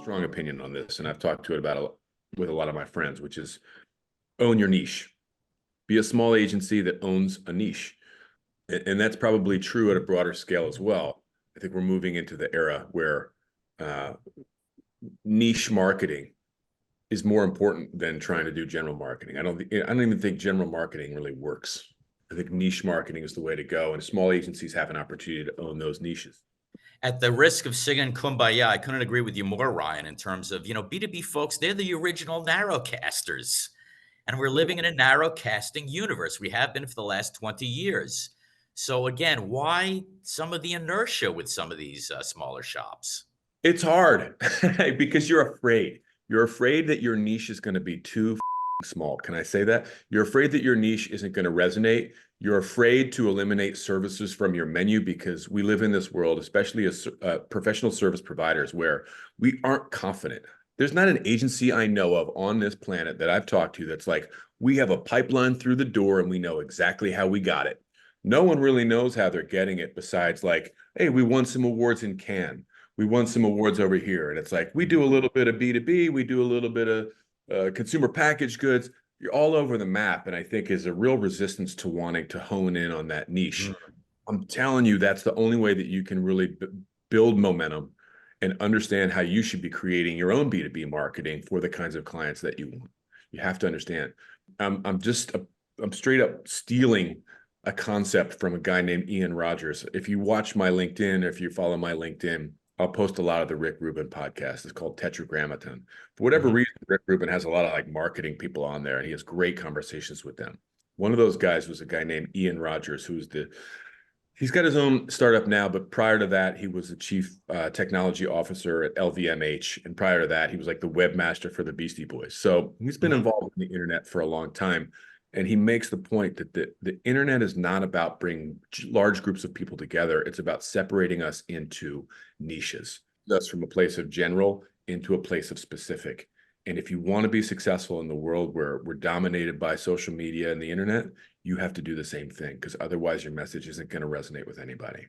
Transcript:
strong opinion on this, and I've talked to it about with a lot of my friends, which is own your niche. Be a small agency that owns a niche. And that's probably true at a broader scale as well. I think we're moving into the era where uh, niche marketing is more important than trying to do general marketing. I don't even think general marketing really works. I think niche marketing is the way to go, and small agencies have an opportunity to own those niches. At the risk of singing Kumbaya, I couldn't agree with you more, Ryan, in terms of, B2B folks, they're the original narrowcasters. And we're living in a narrowcasting universe. We have been for the last 20 years. So again, why some of the inertia with some of these smaller shops? It's hard because you're afraid. You're afraid that your niche is going to be too small. Can I say that? You're afraid that your niche isn't going to resonate. You're afraid to eliminate services from your menu because we live in this world, especially as professional service providers, where we aren't confident. There's not an agency I know of on this planet that I've talked to that's like, we have a pipeline through the door and we know exactly how we got it. No one really knows how they're getting it besides like, hey, we won some awards in Cannes. We won some awards over here. And it's like, we do a little bit of B2B, we do a little bit of consumer packaged goods. You're all over the map. And I think is a real resistance to wanting to hone in on that niche. I'm telling you, that's the only way that you can really build momentum and understand how you should be creating your own B2B marketing for the kinds of clients that you want. You have to understand. I'm straight up stealing a concept from a guy named Ian Rogers. If you watch my LinkedIn, or if you follow my LinkedIn, I'll post a lot of the Rick Rubin podcast. It's called Tetragrammaton. For whatever reason, Rick Rubin has a lot of like marketing people on there, and he has great conversations with them. One of those guys was a guy named Ian Rogers, he's got his own startup now, but prior to that, he was the chief technology officer at LVMH. And prior to that, he was like the webmaster for the Beastie Boys. So he's been involved in the internet for a long time. And he makes the point that the internet is not about bringing large groups of people together. It's about separating us into niches, thus from a place of general into a place of specific. And if you want to be successful in the world where we're dominated by social media and the internet, you have to do the same thing, because otherwise your message isn't going to resonate with anybody.